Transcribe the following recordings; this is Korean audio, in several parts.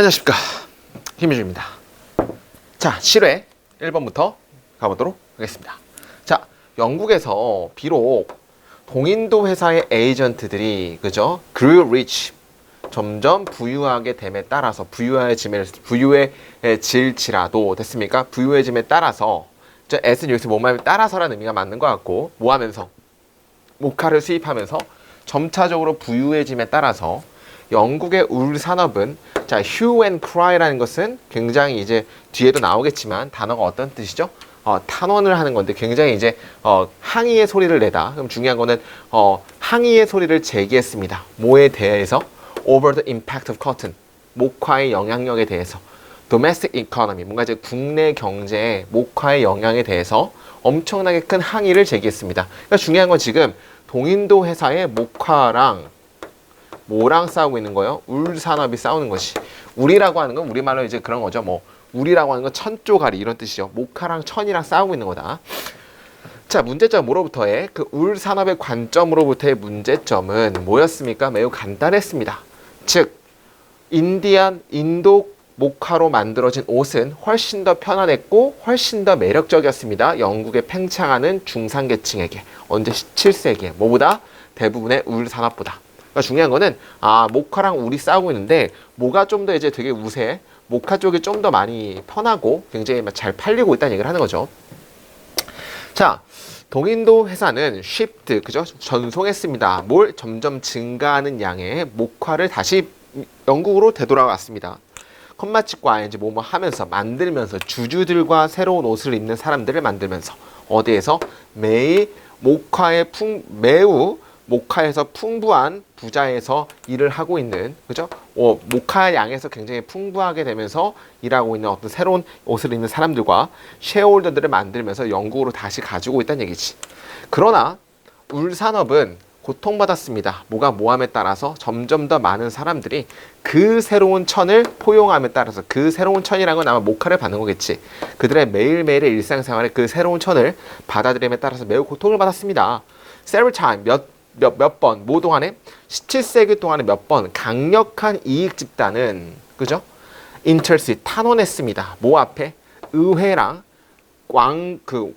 안녕하십니까, 김유주입니다. 자, 실외 1번부터 가보도록 하겠습니다. 자, 영국에서 비록 동인도 회사의 에이전트들이 그죠? grew rich, 점점 부유하게 됨에 따라서 부유해질지라도 됐습니까? 부유해짐에 따라서 s는 여기서 뭐만 따라서라는 의미가 맞는 것 같고, 뭐하면서 모카를 수입하면서 점차적으로 부유해짐에 따라서 영국의 울 산업은, 자, hue and cry라는 것은 굉장히 이제 뒤에도 나오겠지만 단어가 어떤 뜻이죠? 탄원을 하는 건데 굉장히 이제 항의의 소리를 내다. 그럼 중요한 거는 항의의 소리를 제기했습니다. 뭐에 대해서? Over the impact of cotton, 목화의 영향력에 대해서. Domestic economy, 뭔가 이제 국내 경제에 목화의 영향에 대해서 엄청나게 큰 항의를 제기했습니다. 그러니까 중요한 건 지금 동인도 회사의 목화랑 뭐랑 싸우고 있는 거예요? 울 산업이 싸우는 것이. 울이라고 하는 건 우리말로 이제 그런 거죠. 뭐 울이라고 하는 건 천조가리 이런 뜻이죠. 목화랑 천이랑 싸우고 있는 거다. 자, 문제점 뭐로부터의 그 울 산업의 관점으로부터의 문제점은 뭐였습니까? 매우 간단했습니다. 즉, 인도 목화로 만들어진 옷은 훨씬 더 편안했고 훨씬 더 매력적이었습니다. 영국에 팽창하는 중산계층에게. 언제 17세기에 뭐보다? 대부분의 울 산업보다. 그러니까 중요한 거는 목화랑 울이 싸우고 있는데 뭐가 좀 더 이제 되게 우세, 목화 쪽이 좀 더 많이 편하고 굉장히 잘 팔리고 있다는 얘기를 하는 거죠. 자, 동인도 회사는 shipped, 그죠? 전송했습니다. 뭘? 점점 증가하는 양의 목화를 다시 영국으로 되돌아왔습니다. 컴마 찍고 ing 뭐뭐 하면서, 만들면서, 주주들과 새로운 옷을 입는 사람들을 만들면서, 어디에서? 매우 목화에서 풍부한 부자에서 일을 하고 있는, 그죠? 목화 양에서 굉장히 풍부하게 되면서 일하고 있는 어떤 새로운 옷을 입는 사람들과 쉐어홀더들을 만들면서 영국으로 다시 가지고 있다는 얘기지. 그러나 울 산업은 고통받았습니다. 뭐가 뭐함에 따라서 점점 더 많은 사람들이 그 새로운 천을 포용함에 따라서, 그 새로운 천이라는 건 아마 목화를 받는 거겠지. 그들의 매일매일의 일상생활에 그 새로운 천을 받아들임에 따라서 매우 고통을 받았습니다. several time, 몇 번, 뭐 동안에? 17세기 동안에 몇 번 강력한 이익 집단은, 그죠? intercede, 탄원했습니다. 뭐 앞에? 의회랑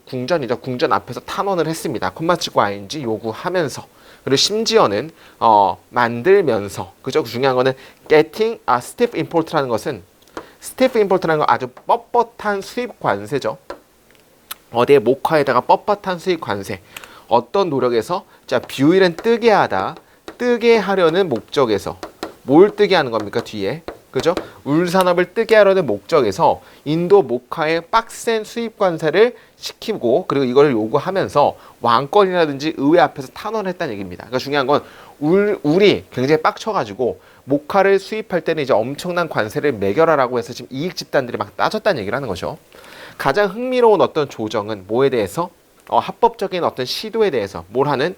궁전이죠. 궁전 앞에서 탄원을 했습니다. 콤마치고 ing 요구하면서. 그리고 심지어는 만들면서, 그죠? 중요한 거는 getting stiff import라는 것은, stiff import라는 건 아주 뻣뻣한 수입 관세죠. 어디에? 목화에다가 뻣뻣한 수입 관세. 어떤 노력에서? 자, 뷰일은 뜨게 하다, 뜨게 하려는 목적에서. 뭘 뜨게 하는 겁니까? 뒤에, 그죠? 울 산업을 뜨게 하려는 목적에서 인도 목화의 빡센 수입 관세를 시키고, 그리고 이걸 요구하면서 왕권이라든지 의회 앞에서 탄원했다는 얘기입니다. 그러니까 중요한 건 울이 굉장히 빡쳐가지고 목화를 수입할 때는 이제 엄청난 관세를 매겨라라고 해서 지금 이익 집단들이 막 따졌다는 얘기를 하는 거죠. 가장 흥미로운 어떤 조정은 뭐에 대해서? 합법적인 어떤 시도에 대해서. 뭘 하는?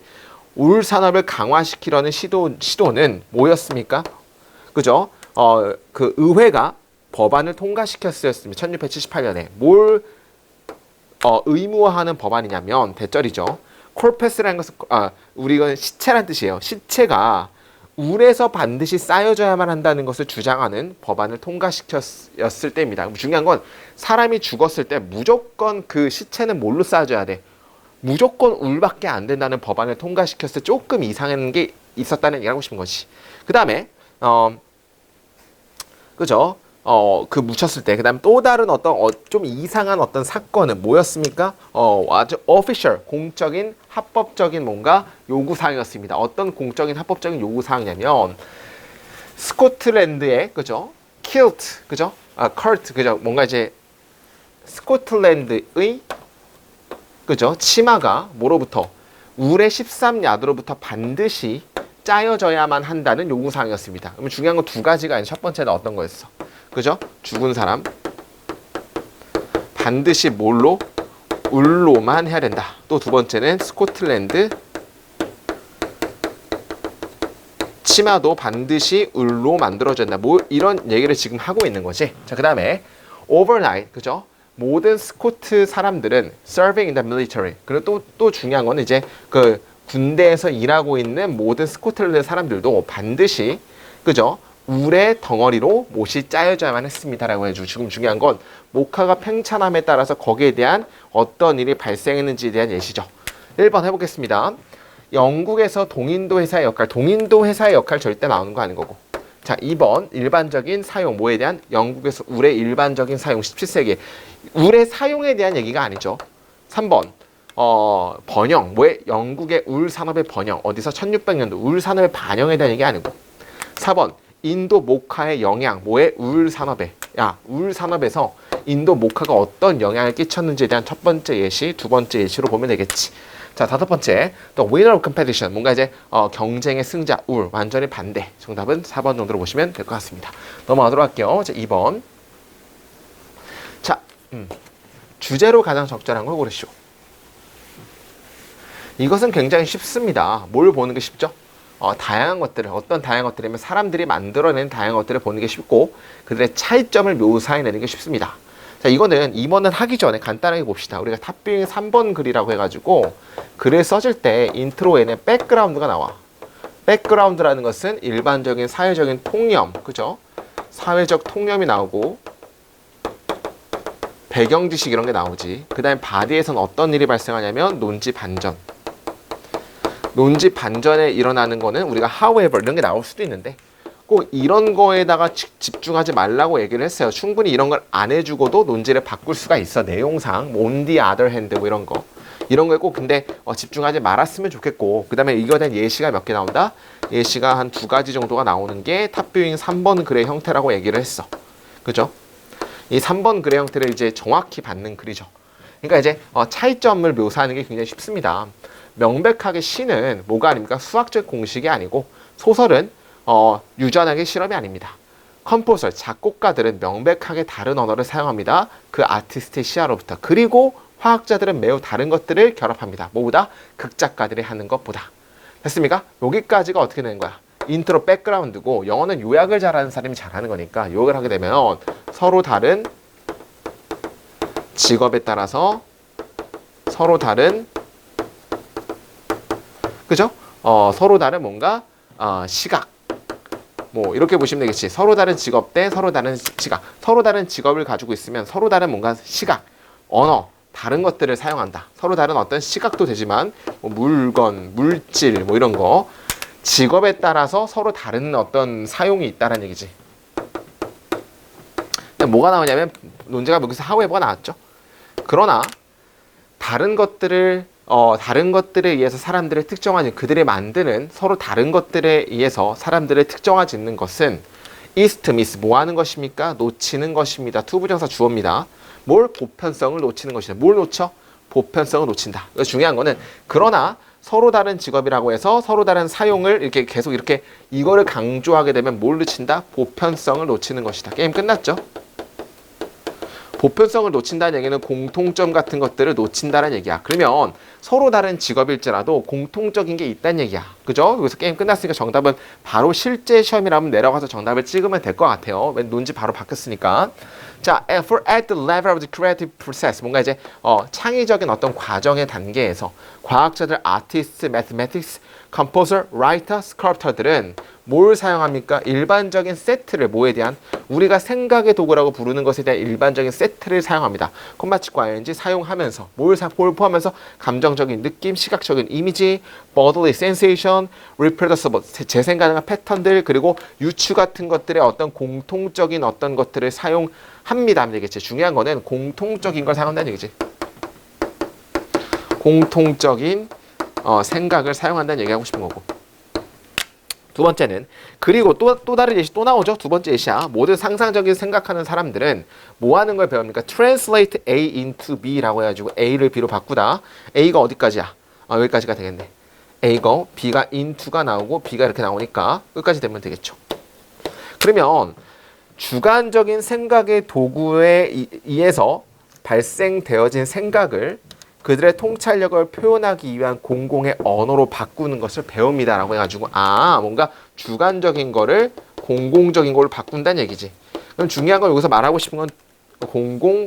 울 산업을 강화시키려는 시도는 뭐였습니까? 그죠? 그 의회가 법안을 통과시켰었습니다. 1678년에. 뭘 의무화하는 법안이냐면 대절이죠. 콜패스라는 것은 우리가 시체란 뜻이에요. 시체가 울에서 반드시 쌓여져야만 한다는 것을 주장하는 법안을 통과시켰을 때입니다. 중요한 건 사람이 죽었을 때 무조건 그 시체는 뭘로 쌓아줘야 돼? 무조건 울밖에 안 된다는 법안을 통과시켰을 때 조금 이상한 게 있었다는 얘기를 하고 싶은 것이. 그 다음에 그죠? 그 묻혔을 때, 그 다음 또 다른 어떤 좀 이상한 어떤 사건은 뭐였습니까? 아주 official, 공적인, 합법적인 뭔가 요구사항이었습니다. 어떤 공적인 합법적인 요구사항이냐면 스코틀랜드의, 그죠? kilt, 그죠? 컬트, 그죠? 뭔가 이제 스코틀랜드의, 그죠? 치마가 뭐로부터? 울의 13야드로부터 반드시 짜여져야만 한다는 요구사항이었습니다. 그러면 중요한 건 두 가지가 아니라 첫 번째는 어떤 거였어? 그죠? 죽은 사람 반드시 뭘로? 울로만 해야 된다. 또 두 번째는 스코틀랜드 치마도 반드시 울로 만들어져야 된다. 뭐 이런 얘기를 지금 하고 있는 거지. 자, 그 다음에 overnight, 그죠? 모든 스코트 사람들은 serving in the military. 그리고 또 중요한 거는 이제 그 군대에서 일하고 있는 모든 스코틀랜드 사람들도 반드시, 그죠? 울의 덩어리로 못이 짜여져야만 했습니다라고 해주고 지금 중요한 건 목화가 팽창함에 따라서 거기에 대한 어떤 일이 발생했는지에 대한 예시죠. 1번 해보겠습니다. 영국에서 동인도 회사의 역할, 동인도 회사의 역할 절대 나오는 거 아닌 거고. 자, 2번 일반적인 사용, 뭐에 대한? 영국에서 울의 일반적인 사용, 17세기. 울의 사용에 대한 얘기가 아니죠. 3번 번영, 뭐에? 영국의 울 산업의 번영, 어디서? 1600년도 울 산업의 반영에 대한 얘기 아니고. 4번 인도 목화의 영향, 뭐에? 울 산업에. 야, 울 산업에서 인도 목화가 어떤 영향을 끼쳤는지에 대한 첫 번째 예시, 두 번째 예시로 보면 되겠지. 자, 다섯 번째, 또 winner of competition, 뭔가 이제 경쟁의 승자, 울, 완전히 반대. 정답은 4번 정도로 보시면 될 것 같습니다. 넘어가도록 할게요. 자, 2번. 자, 주제로 가장 적절한 걸 고르시오. 이것은 굉장히 쉽습니다. 뭘 보는 게 쉽죠? 다양한 것들을, 어떤 다양한 것들이면 사람들이 만들어낸 다양한 것들을 보는 게 쉽고 그들의 차이점을 묘사해내는 게 쉽습니다. 자, 이거는 2번은 하기 전에 간단하게 봅시다. 우리가 탑빙 3번 글이라고 해가지고 글을 써줄 때 인트로에는 백그라운드가 나와. 백그라운드라는 것은 일반적인 사회적인 통념, 그죠? 사회적 통념이 나오고 배경 지식 이런 게 나오지. 그 다음에 바디에서는 어떤 일이 발생하냐면 논지 반전. 논지 반전에 일어나는 거는 우리가 however 이런 게 나올 수도 있는데 꼭 이런 거에다가 집중하지 말라고 얘기를 했어요. 충분히 이런 걸 안 해주고도 논지를 바꿀 수가 있어. 내용상 뭐 on the other hand 뭐 이런 거. 이런 거에 꼭 근데 집중하지 말았으면 좋겠고 그 다음에 이거에 대한 예시가 몇 개 나온다? 예시가 한 2가지 정도가 나오는 게 탑뷰잉 3번 글의 형태라고 얘기를 했어. 그죠? 이 3번 글의 형태를 이제 정확히 받는 글이죠. 그러니까 이제 차이점을 묘사하는 게 굉장히 쉽습니다. 명백하게 시는 뭐가 아닙니까? 수학적 공식이 아니고 소설은 유전학의 실험이 아닙니다. 컴포저, 작곡가들은 명백하게 다른 언어를 사용합니다. 그 아티스트의 시야로부터. 그리고 화학자들은 매우 다른 것들을 결합합니다. 뭐보다? 극작가들이 하는 것보다. 됐습니까? 여기까지가 어떻게 되는 거야? 인트로 백그라운드고 영어는 요약을 잘하는 사람이 잘하는 거니까 요약을 하게 되면 서로 다른 직업에 따라서 서로 다른 그죠? 서로 다른 뭔가 시각 뭐 이렇게 보시면 되겠지. 서로 다른 직업 대 서로 다른 시각. 서로 다른 직업을 가지고 있으면 서로 다른 뭔가 시각, 언어, 다른 것들을 사용한다. 서로 다른 어떤 시각도 되지만 뭐 물건, 물질 뭐 이런 거 직업에 따라서 서로 다른 어떤 사용이 있다는 얘기지. 근데 뭐가 나오냐면 논제가 여기서 however가 나왔죠. 그러나 다른 것들에 의해서 사람들을 특정하는 그들이 만드는 서로 다른 것들에 의해서 사람들을 특정하지 않는 것은 east, miss 뭐 하는 것입니까? 놓치는 것입니다. 투부정사 주어입니다. 뭘? 보편성을 놓치는 것이다. 뭘 놓쳐? 보편성을 놓친다. 중요한 거는 그러나 서로 다른 직업이라고 해서 서로 다른 사용을 이렇게 계속 이렇게 이거를 강조하게 되면 뭘 놓친다? 보편성을 놓치는 것이다. 게임 끝났죠? 보편성을 놓친다는 얘기는 공통점 같은 것들을 놓친다는 얘기야. 그러면 서로 다른 직업일지라도 공통적인 게 있다는 얘기야. 그죠? 여기서 게임 끝났으니까 정답은 바로 실제 시험이라면 내려가서 정답을 찍으면 될 것 같아요. 왜 논지 바로 바뀌었으니까. 자, for at the level of the creative process. 뭔가 이제 창의적인 어떤 과정의 단계에서 과학자들, artists, mathematics, composer, writer, sculptor들은 뭘 사용합니까? 일반적인 세트를 뭐에 대한 우리가 생각의 도구라고 부르는 것에 대한 일반적인 세트를 사용합니다. 콤마치과 ing 사용하면서 뭘 포함하면서 감정적인 느낌, 시각적인 이미지, bodily sensation, reproducible 재생 가능한 패턴들 그리고 유추 같은 것들의 어떤 공통적인 어떤 것들을 사용합니다. 되겠지. 중요한 거는 공통적인 걸 사용한다는 얘기지. 공통적인 생각을 사용한다는 얘기하고 싶은 거고. 두 번째는 그리고 또 다른 예시 또 나오죠. 두 번째 예시야. 모든 상상적인 생각하는 사람들은 뭐 하는 걸 배웁니까? Translate A into B라고 해가지고 A를 B로 바꾸다. A가 어디까지야? 여기까지가 되겠네. A가 B가 into가 나오고 B가 이렇게 나오니까 끝까지 되면 되겠죠. 그러면 주관적인 생각의 도구에 의해서 발생되어진 생각을 그들의 통찰력을 표현하기 위한 공공의 언어로 바꾸는 것을 배웁니다라고 해가지고 뭔가 주관적인 거를 공공적인 걸로 바꾼다는 얘기지. 그럼 중요한 건 여기서 말하고 싶은 건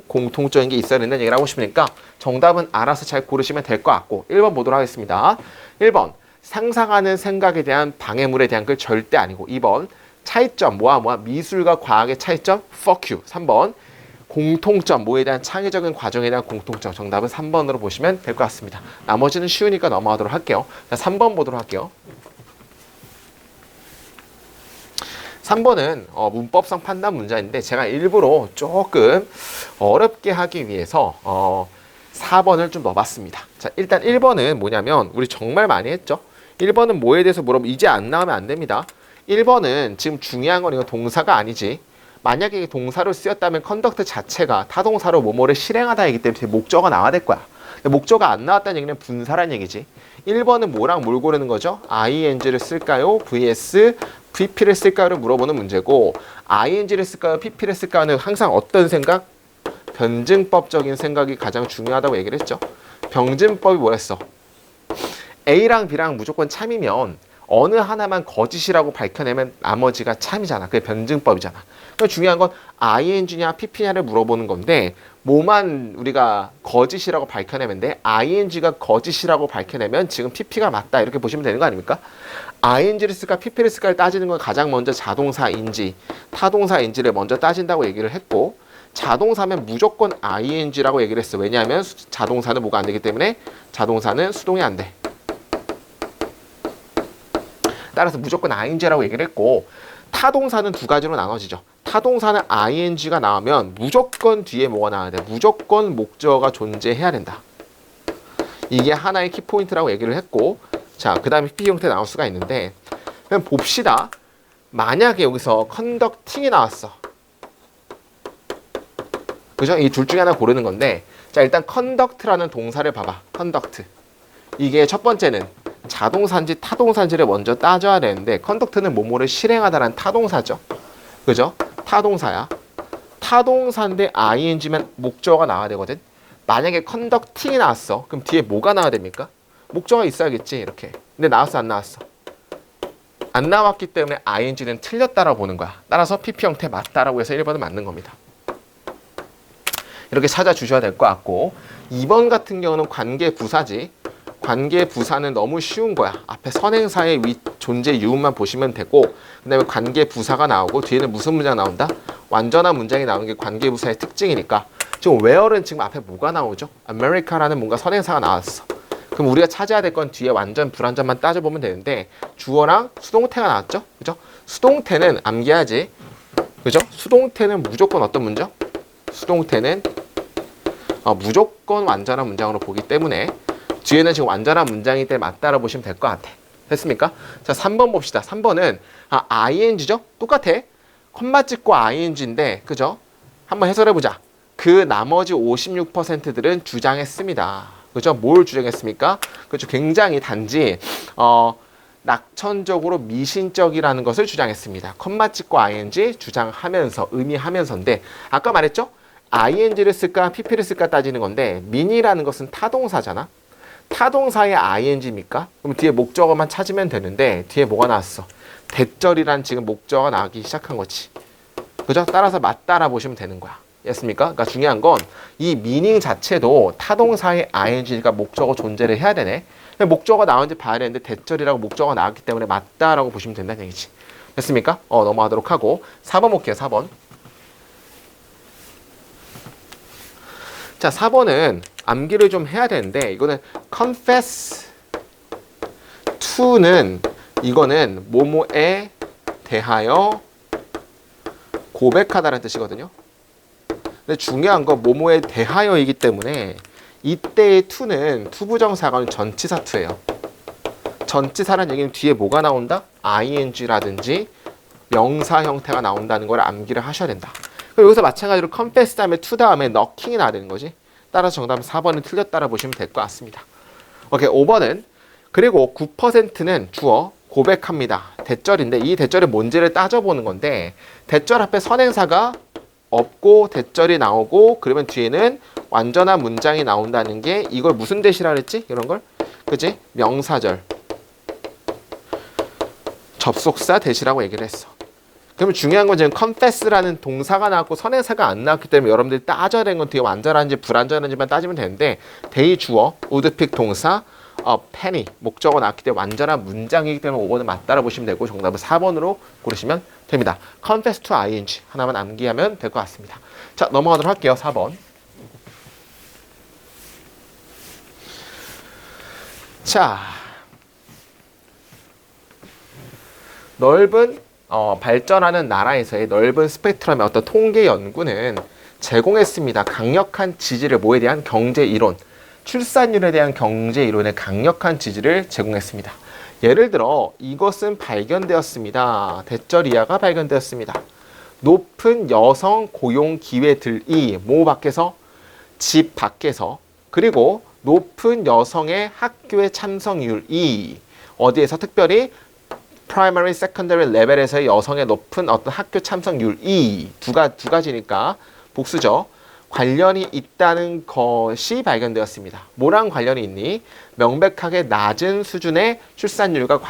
공통적인 게 있어야 된다는 얘기를 하고 싶으니까 정답은 알아서 잘 고르시면 될 것 같고 1번 보도록 하겠습니다. 1번 상상하는 생각에 대한 방해물에 대한 글 절대 아니고 2번 차이점 뭐야 미술과 과학의 차이점 fuck you. 3번 공통점 뭐에 대한 창의적인 과정에 대한 공통점 정답은 3번으로 보시면 될 것 같습니다. 나머지는 쉬우니까 넘어가도록 할게요. 자, 3번 보도록 할게요. 3번은 문법성 판단 문제인데 제가 일부러 조금 어렵게 하기 위해서 4번을 좀 넣어봤습니다. 자, 일단 1번은 뭐냐면 우리 정말 많이 했죠. 1번은 뭐에 대해서 물어보면 이제 안 나오면 안 됩니다. 1번은 지금 중요한 건 이거 동사가 아니지. 만약에 동사로 쓰였다면 컨덕트 자체가 타동사로 뭐뭐를 실행하다이기 때문에 목적어가 나와야 될 거야. 근데 목적어가 안 나왔다는 얘기는 분사란 얘기지. 1번은 뭐랑 뭘 고르는 거죠? ing를 쓸까요? vs VP를 쓸까요를 물어보는 문제고 ing를 쓸까요? pp를 쓸까요는 항상 어떤 생각? 변증법적인 생각이 가장 중요하다고 얘기를 했죠. 변증법이 뭐랬어? A랑 B랑 무조건 참이면 어느 하나만 거짓이라고 밝혀내면 나머지가 참이잖아. 그게 변증법이잖아. 그러니까 중요한 건 ing냐 pp냐를 물어보는 건데 뭐만 우리가 거짓이라고 밝혀내면 돼? ing가 거짓이라고 밝혀내면 지금 pp가 맞다 이렇게 보시면 되는 거 아닙니까? ing를 쓸까 pp를 쓸까를 따지는 건 가장 먼저 자동사인지 타동사인지를 먼저 따진다고 얘기를 했고 자동사면 무조건 ing라고 얘기를 했어. 왜냐하면 자동사는 뭐가 안 되기 때문에 자동사는 수동이 안 돼. 따라서 무조건 ing라고 얘기를 했고 타동사는 두 가지로 나눠지죠. 타동사는 ing가 나오면 무조건 뒤에 뭐가 나와야 돼? 무조건 목적어가 존재해야 된다. 이게 하나의 키포인트라고 얘기를 했고 자, 그 다음에 PP 형태 나올 수가 있는데 그럼 봅시다. 만약에 여기서 conducting이 나왔어. 그죠? 이 둘 중에 하나 고르는 건데 자, 일단 conduct라는 동사를 봐봐. conduct. 이게 첫 번째는 자동사인지 타동사인지를 먼저 따져야 되는데 컨덕트는 뭐뭐를 실행하다라는 타동사죠. 그죠? 타동사야. 타동사인데 ing면 목적어가 나와야 되거든. 만약에 컨덕팅이 나왔어. 그럼 뒤에 뭐가 나와야 됩니까? 목적어가 있어야겠지. 이렇게. 근데 나왔어 안 나왔어? 안 나왔기 때문에 ing는 틀렸다라고 보는 거야. 따라서 pp 형태 맞다라고 해서 1번은 맞는 겁니다. 이렇게 찾아주셔야 될 것 같고 2번 같은 경우는 관계 부사지. 관계 부사는 너무 쉬운 거야. 앞에 선행사의 존재 유무만 보시면 되고 그 다음에 관계 부사가 나오고 뒤에는 무슨 문장이 나온다? 완전한 문장이 나오는 게 관계 부사의 특징이니까 지금 where는 지금 앞에 뭐가 나오죠? America라는 뭔가 선행사가 나왔어. 그럼 우리가 찾아야 될 건 뒤에 완전 불완전만 따져보면 되는데 주어랑 수동태가 나왔죠? 그죠? 수동태는 암기하지. 그죠? 수동태는 무조건 어떤 문장? 수동태는 무조건 완전한 문장으로 보기 때문에 뒤에는 지금 완전한 문장이기 때문에 맞다라고 보시면 될 것 같아. 됐습니까? 자, 3번 봅시다. 3번은 ing죠? 똑같아. 콤마 찍고 ing인데 그죠? 한번 해설해보자. 그 나머지 56%들은 주장했습니다. 그죠? 뭘 주장했습니까? 그죠? 굉장히 단지 낙천적으로 미신적이라는 것을 주장했습니다. 콤마 찍고 ing 주장하면서 의미하면서인데 아까 말했죠? ing를 쓸까 pp를 쓸까 따지는 건데 민이라는 것은 타동사잖아. 타동사의 ing입니까? 그럼 뒤에 목적어만 찾으면 되는데 뒤에 뭐가 나왔어? 대절이란 지금 목적어가 나오기 시작한 거지. 그죠? 따라서 맞다라 보시면 되는 거야. 였습니까? 그러니까 중요한 건 이 meaning 자체도 타동사의 ing가 목적어 존재를 해야 되네. 목적어가 나오는지 봐야 되는데 대절이라고 목적어가 나왔기 때문에 맞다라고 보시면 된다는 얘기지. 됐습니까? 넘어가도록 하고 4번 볼게요. 4번. 자, 4번은 암기를 좀 해야 되는데 이거는 confess to는 이거는 뭐뭐에 대하여 고백하다라는 뜻이거든요. 근데 중요한 건 뭐뭐에 대하여이기 때문에 이때의 to는 투부정사가 전치사 to예요. 전치사라는 얘기는 뒤에 뭐가 나온다? ing라든지 명사 형태가 나온다는 걸 암기를 하셔야 된다. 그리고 여기서 마찬가지로 confess 다음에 to 다음에 knocking이 나와야 되는 거지. 따라서 정답은 4번은 틀렸다라 보시면 될 것 같습니다. 오케이, 5번은 그리고 9%는 주어 고백합니다. 대절인데 이 대절이 뭔지를 따져보는 건데 대절 앞에 선행사가 없고 대절이 나오고 그러면 뒤에는 완전한 문장이 나온다는 게 이걸 무슨 대시라 그랬지? 이런 걸? 그치? 명사절. 접속사 대시라고 얘기를 했어. 그러면 중요한 건 지금 confess라는 동사가 나왔고 선행사가 안 나왔기 때문에 여러분들이 따져야 되는 건 되게 완전한지 불완전한지만 따지면 되는데 대의 주어, 우드픽 동사, penny 목적어 나왔기 때문에 완전한 문장이기 때문에 5번은 맞다라 보시면 되고 정답은 4번으로 고르시면 됩니다. confess to ing 하나만 암기하면 될 것 같습니다. 자, 넘어가도록 할게요. 4번. 자, 넓은 발전하는 나라에서의 넓은 스펙트럼의 어떤 통계 연구는 제공했습니다. 강력한 지지를 뭐에 대한 경제 이론, 출산율에 대한 경제 이론의 강력한 지지를 제공했습니다. 예를 들어 이것은 발견되었습니다. 대절 이하가 발견되었습니다. 높은 여성 고용 기회들이 뭐 밖에서? 집 밖에서. 그리고 높은 여성의 학교에 참석률이 어디에서? 특별히 프라이머리, 세컨더리 레벨에서의 여성의 높은 어떤 학교 참석률이 두 가지니까 복수죠. 관련이 있다는 것이 발견되었습니다. 뭐랑 관련이 있니? 명백하게 낮은 수준의 출산율과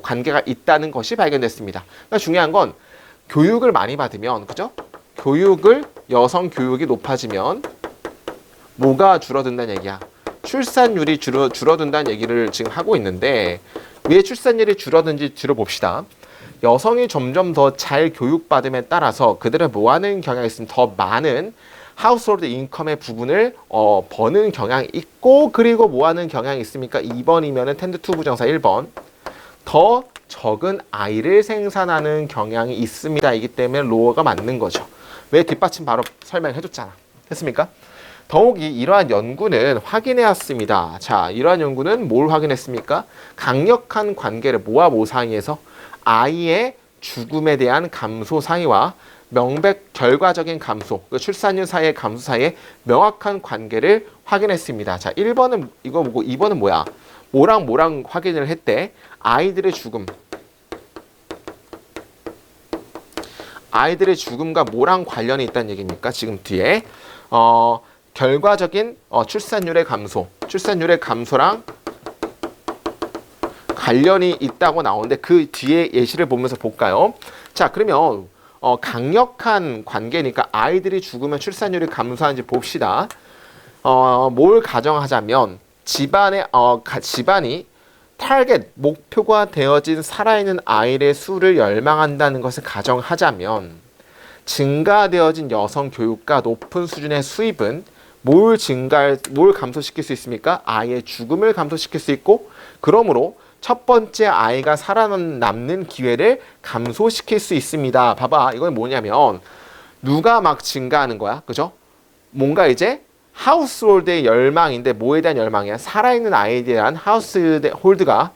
관계가 있다는 것이 발견됐습니다. 그러니까 중요한 건 교육을 많이 받으면, 그죠? 여성 교육이 높아지면 뭐가 줄어든다는 얘기야? 출산율이 줄어든다는 얘기를 지금 하고 있는데 왜 출산율이 줄어든지 들어봅시다. 여성이 점점 더 잘 교육받음에 따라서 그들은 뭐 하는 경향이 있으면 더 많은 하우스홀드 인컴의 부분을 버는 경향이 있고, 그리고 뭐 하는 경향이 있습니까? 2번이면은 텐드 투 부정사 1번. 더 적은 아이를 생산하는 경향이 있습니다. 이기 때문에 로어가 맞는 거죠. 왜? 뒷받침 바로 설명해 줬잖아. 됐습니까? 더욱이 이러한 연구는 확인해왔습니다. 자, 이러한 연구는 뭘 확인했습니까? 강력한 관계를 뭐와 뭐 사이에서? 아이의 죽음에 대한 감소 사이와 결과적인 감소, 그 출산율 사이의 감소 사이에 명확한 관계를 확인했습니다. 자, 1번은 이거 보고 2번은 뭐야? 뭐랑 확인을 했대? 아이들의 죽음과 뭐랑 관련이 있다는 얘기입니까? 지금 뒤에 결과적인 출산율의 감소랑 관련이 있다고 나오는데 그 뒤에 예시를 보면서 볼까요? 자, 그러면 강력한 관계니까 아이들이 죽으면 출산율이 감소하는지 봅시다. 뭘 가정하자면 집안이 타겟, 목표가 되어진 살아있는 아이의 수를 열망한다는 것을 가정하자면 증가되어진 여성 교육과 높은 수준의 수입은 뭘 감소시킬 수 있습니까? 아이의 죽음을 감소시킬 수 있고, 그러므로 첫 번째 아이가 살아남는 기회를 감소시킬 수 있습니다. 봐봐, 이건 뭐냐면 누가 막 증가하는 거야, 그죠? 뭔가 이제 하우스홀드의 열망인데 뭐에 대한 열망이야? 살아있는 아이에 대한 하우스홀드가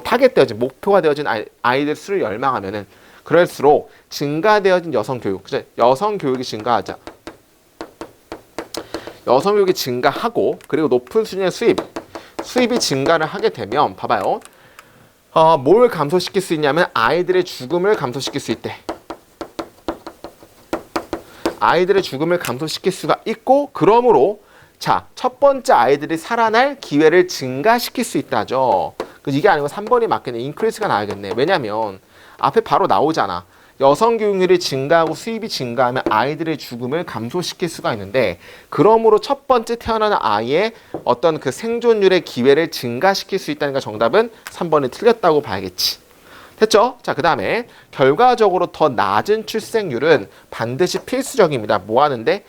타겟되어진, 목표가 되어진 아이들 수를 열망하면은 그럴수록 증가되어진 여성교육, 그죠? 여성교육이 증가하고, 그리고 높은 수준의 수입이 증가를 하게 되면, 봐봐요. 뭘 감소시킬 수 있냐면 아이들의 죽음을 감소시킬 수 있대. 아이들의 죽음을 감소시킬 수가 있고, 그러므로 자, 첫 번째 아이들이 살아날 기회를 증가시킬 수 있다죠. 이게 아니고 3번이 맞겠네. 인크리스가 나야겠네. 왜냐면 앞에 바로 나오잖아. 여성 교육률이 증가하고 수입이 증가하면 아이들의 죽음을 감소시킬 수가 있는데, 그러므로 첫 번째 태어나는 아이의 어떤 그 생존율의 기회를 증가시킬 수 있다니까 정답은 3번이 틀렸다고 봐야겠지. 됐죠? 자, 그 다음에 결과적으로 더 낮은 출생률은 반드시 필수적입니다. 뭐 하는데?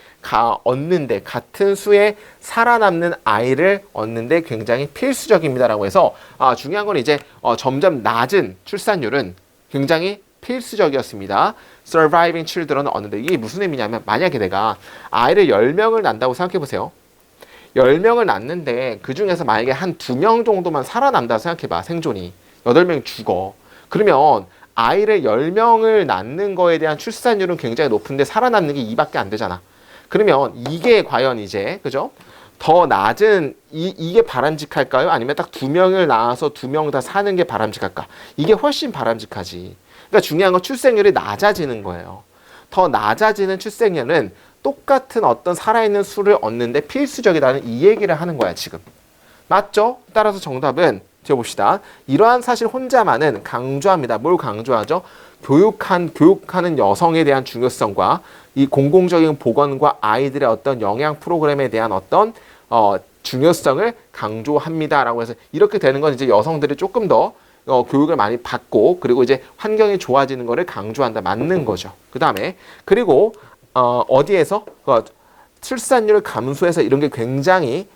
얻는데, 같은 수의 살아남는 아이를 얻는데 굉장히 필수적입니다라고 해서 중요한 건 이제 점점 낮은 출산율은 굉장히 필수적이었습니다. Surviving children은 얻는데, 이게 무슨 의미냐면 만약에 내가 아이를 10명을 낳는다고 생각해보세요. 10명을 낳는데 그 중에서 만약에 한 2명 정도만 살아남다고 생각해봐. 생존이. 8명이 죽어. 그러면 아이를 10명을 낳는 거에 대한 출산율은 굉장히 높은데 살아남는 게 2밖에 안 되잖아. 그러면 이게 과연 이제, 그죠? 더 낮은, 이게 바람직할까요? 아니면 딱 2명을 낳아서 2명 다 사는 게 바람직할까? 이게 훨씬 바람직하지. 그러니까 중요한 건 출생률이 낮아지는 거예요. 더 낮아지는 출생률은 똑같은 어떤 살아있는 수를 얻는데 필수적이라는 이 얘기를 하는 거야, 지금. 맞죠? 따라서 정답은 지어봅시다. 이러한 사실 혼자만은 강조합니다. 뭘 강조하죠? 교육하는 여성에 대한 중요성과 이 공공적인 보건과 아이들의 어떤 영양 프로그램에 대한 어떤 중요성을 강조합니다라고 해서 이렇게 되는 건 이제 여성들이 조금 더 교육을 많이 받고 그리고 이제 환경이 좋아지는 거를 강조한다. 맞는 거죠. 그 다음에 그리고 어디에서 출산율 감소해서 이런 게 굉장히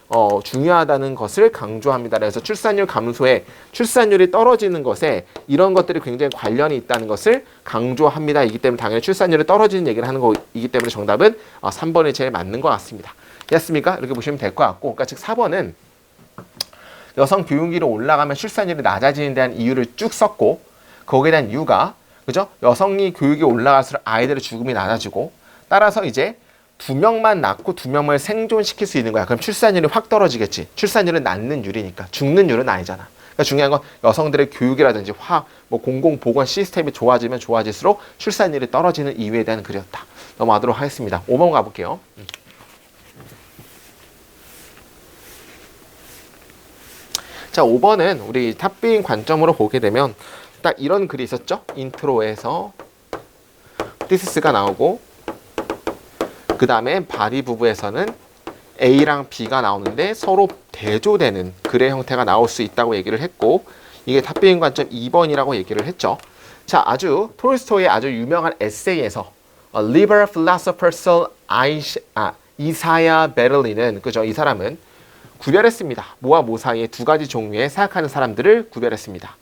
중요하다는 것을 강조합니다. 그래서 출산율 감소에 출산율이 떨어지는 것에 이런 것들이 굉장히 관련이 있다는 것을 강조합니다. 이기 때문에 당연히 출산율이 떨어지는 얘기를 하는 거이기 때문에 정답은 3번이 제일 맞는 것 같습니다. 됐습니까? 이렇게 보시면 될 것 같고, 그러니까 즉 4번은 여성 교육위로 올라가면 출산율이 낮아지는 데한 이유를 쭉 썼고 거기에 대한 이유가 그죠? 여성이 교육이 올라갈수록 아이들의 죽음이 낮아지고 따라서 이제 2명만 낳고 2명을 생존시킬 수 있는 거야. 그럼 출산율이 확 떨어지겠지. 출산율은 낳는 율이니까 죽는 율은 아니잖아. 그러니까 중요한 건 여성들의 교육이라든지 공공보건 시스템이 좋아지면 좋아질수록 출산율이 떨어지는 이유에 대한 글이었다. 넘어가도록 하겠습니다. 5번 가볼게요. 자, 5번은 우리 탑비인 관점으로 보게 되면 딱 이런 글이 있었죠? 인트로에서 디스스가 나오고 그 다음에 바리 부부에서는 A랑 B가 나오는데 서로 대조되는 글의 형태가 나올 수 있다고 얘기를 했고 이게 탑비인 관점 2번이라고 얘기를 했죠. 자, 아주 톨스토이의 아주 유명한 에세이에서 Liberal Philosopher 이사야 베를린은 그죠? 이 사람은 구별했습니다. 모와 모 사이의 두 가지 종류의 생각하는 사람들을 구별했습니다.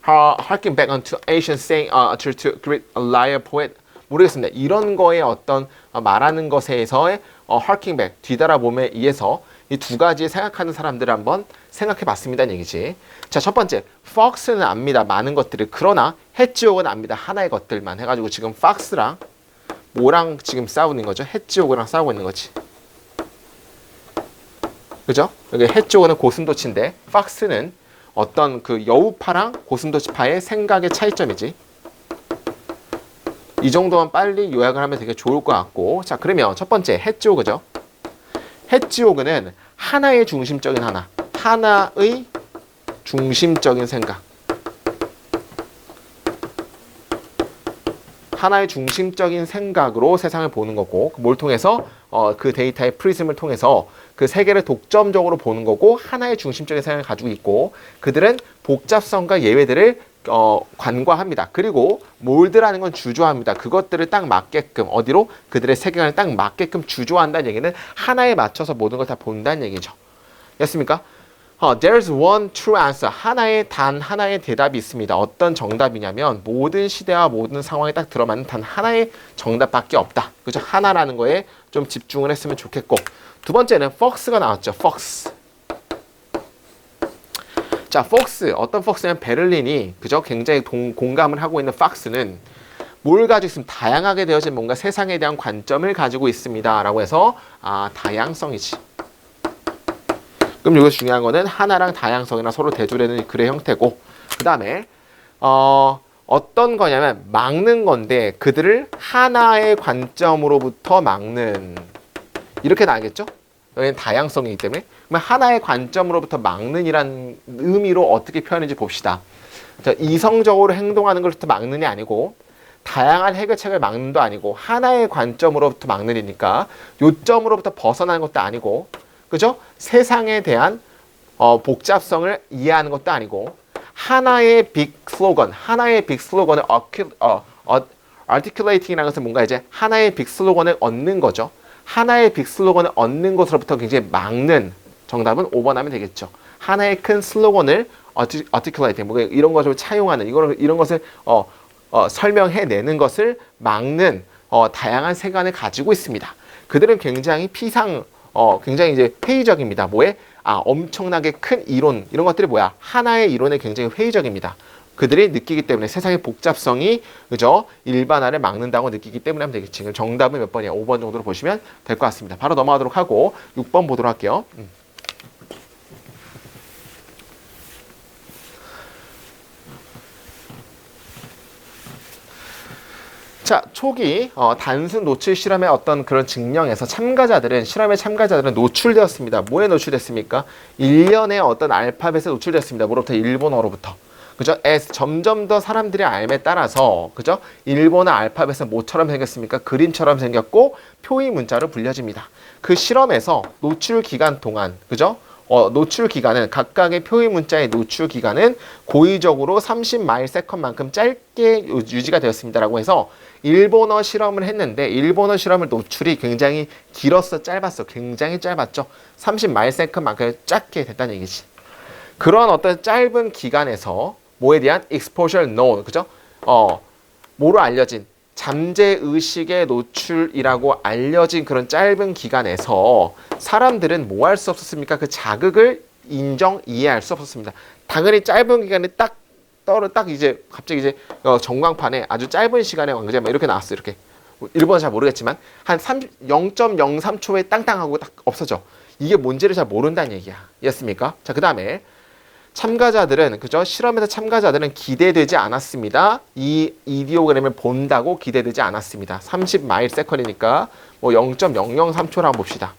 Harking back onto ancient saying to great liar poet 모르겠습니다. 이런 거에 어떤 말하는 것에서의 harking back 뒤돌아봄에 의해서 이 두 가지 생각하는 사람들을 한번 생각해 봤습니다는 얘기지. 자, 첫 번째 Fox는 압니다. 많은 것들을. 그러나 해지옥은 압니다. 하나의 것들만 해가지고 지금 Fox랑 뭐랑 지금 싸우는 거죠? 해지옥이랑 싸우고 있는 거지. 그죠? 여기 해쪽은 고슴도치인데 팍스는 어떤 그 여우파랑 고슴도치파의 생각의 차이점이지. 이 정도만 빨리 요약을 하면 되게 좋을 것 같고 자 그러면 첫 번째 해지오그죠. 해지오그는 하나의 중심적인 하나의 중심적인 생각 하나의 중심적인 생각으로 세상을 보는 거고 뭘 통해서 그 데이터의 프리즘을 통해서 그 세계를 독점적으로 보는 거고 하나의 중심적인 생각을 가지고 있고 그들은 복잡성과 예외들을 관과합니다. 그리고 몰드라는 건 주조합니다. 그것들을 딱 맞게끔 어디로 그들의 세계관을 딱 맞게끔 주조한다는 얘기는 하나에 맞춰서 모든 걸 다 본다는 얘기죠. 됐습니까? There's one true answer. 단 하나의 대답이 있습니다. 어떤 정답이냐면 모든 시대와 모든 상황에 딱 들어맞는 단 하나의 정답밖에 없다. 그죠? 하나라는 거에 좀 집중을 했으면 좋겠고 두 번째는 Fox가 나왔죠. Fox. 자, Fox. 어떤 Fox냐면 베를린이 그죠? 굉장히 공감을 하고 있는 Fox는 뭘 가지고 있으면 다양하게 되어진 뭔가 세상에 대한 관점을 가지고 있습니다. 라고 해서 다양성이지. 그럼 여기서 중요한 거는 하나랑 다양성이랑 서로 대조되는 글의 형태고 그 다음에 어떤 거냐면 막는 건데 그들을 하나의 관점으로부터 막는 이렇게 나겠죠? 여기는 다양성이기 때문에 그러면 하나의 관점으로부터 막는이란 의미로 어떻게 표현인지 봅시다. 자, 이성적으로 행동하는 것부터 막는이 아니고 다양한 해결책을 막는도 아니고 하나의 관점으로부터 막는이니까 요점으로부터 벗어나는 것도 아니고 그죠? 세상에 대한 복잡성을 이해하는 것도 아니고 하나의 빅 슬로건을 articulating이라는 것은 뭔가 이제 하나의 빅 슬로건을 얻는 거죠. 하나의 빅 슬로건을 얻는 것으로부터 굉장히 막는 정답은 5번 하면 되겠죠. 하나의 큰 슬로건을 articulating 뭐 이런 것을 차용하는 이런 것을 설명해내는 것을 막는 다양한 세관을 가지고 있습니다. 그들은 굉장히 굉장히 이제 회의적입니다. 뭐에? 엄청나게 큰 이론, 이런 것들이 뭐야? 하나의 이론에 굉장히 회의적입니다. 그들이 느끼기 때문에 세상의 복잡성이, 그죠? 일반화를 막는다고 느끼기 때문에 하면 되겠지. 정답은 몇 번이야? 5번 정도로 보시면 될 것 같습니다. 바로 넘어가도록 하고, 6번 보도록 할게요. 자, 초기 단순 노출 실험의 어떤 그런 증명에서 실험의 참가자들은 노출되었습니다. 뭐에 노출됐습니까? 일련의 어떤 알파벳에 노출됐습니다. 뭐로부터? 일본어로부터. 그죠? 점점 더 사람들의 알에 따라서, 그죠? 일본어 알파벳은 뭐처럼 생겼습니까? 그림처럼 생겼고, 표의 문자로 불려집니다. 그 실험에서 노출 기간 동안, 그죠? 노출 기간은 각각의 표의 문자의 노출 기간은 고의적으로 30마일세컨만큼 짧게 유지가 되었습니다라고 해서 일본어 실험을 했는데 일본어 실험을 노출이 굉장히 길었어, 짧았어? 굉장히 짧았죠. 30마일세컨만큼 짧게 됐다는 얘기지. 그런 어떤 짧은 기간에서 뭐에 대한 exposure known, 그죠? 뭐로 알려진 잠재의식의 노출이라고 알려진 그런 짧은 기간에서 사람들은 뭐 할 수 없었습니까? 그 자극을 이해할 수 없었습니다. 당연히 짧은 기간에 딱 이제 갑자기 이제 전광판에 아주 짧은 시간에 왕자가 이렇게 나왔어. 이렇게 일본어 잘 모르겠지만 한 0.03초에 땅땅하고 딱 없어져. 이게 뭔지를 잘 모른다는 얘기야. 이해했습니까? 자, 그 다음에 참가자들은, 그죠? 실험에서 참가자들은 기대되지 않았습니다. 이 이디오그램을 본다고 기대되지 않았습니다. 30마일세컨이니까 뭐 0.003초라고 봅시다.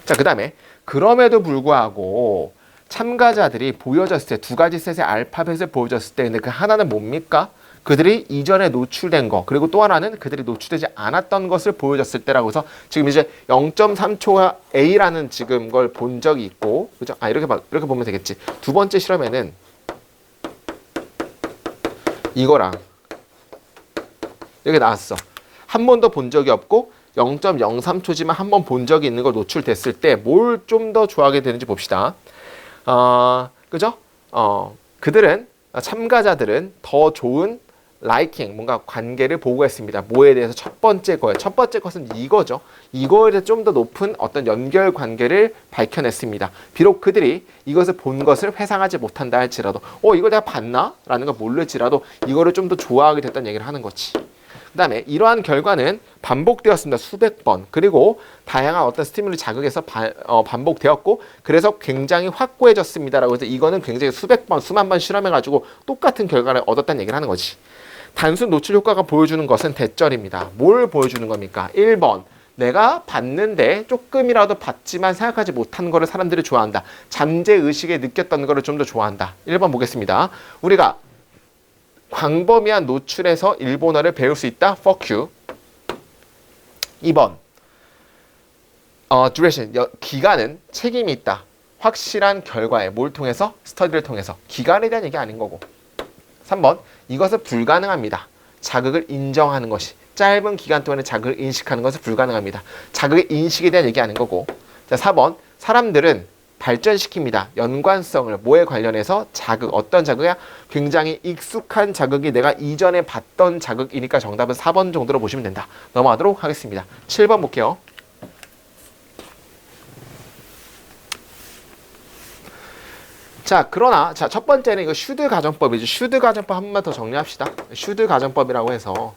자, 그 다음에 그럼에도 불구하고 참가자들이 보여졌을 때 두 가지 셋의 알파벳을 보여줬을 때 근데 그 하나는 뭡니까? 그들이 이전에 노출된 거, 그리고 또 하나는 그들이 노출되지 않았던 것을 보여줬을 때라고 해서 지금 이제 0.3초가 A라는 지금 걸 본 적이 있고, 그죠? 이렇게 보면 되겠지. 두 번째 실험에는 이거랑 이렇게 나왔어. 한 번도 본 적이 없고 0.03초지만 한 번 본 적이 있는 걸 노출됐을 때 뭘 좀 더 좋아하게 되는지 봅시다. 그죠? 그들은, 참가자들은 더 좋은 라이킹, 뭔가 관계를 보고했습니다. 뭐에 대해서 첫 번째 거예요. 첫 번째 것은 이거죠. 이거에 대해서 좀 더 높은 어떤 연결 관계를 밝혀냈습니다. 비록 그들이 이것을 본 것을 회상하지 못한다 할지라도, 이걸 내가 봤나? 라는 걸 모를지라도 이거를 좀 더 좋아하게 됐다는 얘기를 하는 거지. 그 다음에 이러한 결과는 반복되었습니다. 수백 번. 그리고 다양한 어떤 스티뮬리 자극에서 반복되었고, 그래서 굉장히 확고해졌습니다라고 해서 이거는 굉장히 수백 번, 수만 번 실험해가지고 똑같은 결과를 얻었다는 얘기를 하는 거지. 단순 노출 효과가 보여주는 것은 대절입니다. 뭘 보여주는 겁니까? 1번. 내가 봤는데 조금이라도 봤지만 생각하지 못한 거를 사람들이 좋아한다. 잠재의식에 느꼈던 거를 좀 더 좋아한다. 1번 보겠습니다. 우리가 광범위한 노출에서 일본어를 배울 수 있다. Fuck you. 2번. duration. 기간은 책임이 있다. 확실한 결과에 뭘 통해서? 스터디를 통해서. 기간에 대한 얘기 아닌 거고. 3번. 이것은 불가능합니다. 자극을 인정하는 것이. 짧은 기간 동안에 자극을 인식하는 것은 불가능합니다. 자극의 인식에 대한 얘기 아닌 거고. 자, 4번. 사람들은 발전시킵니다. 연관성을 뭐에 관련해서 자극, 어떤 자극이야? 굉장히 익숙한 자극이 내가 이전에 봤던 자극이니까 정답은 4번 정도로 보시면 된다. 넘어가도록 하겠습니다. 7번 볼게요. 자, 그러나 첫 번째는 이거 슈드 가정법이죠. 슈드 가정법 한 번만 더 정리합시다. 슈드 가정법이라고 해서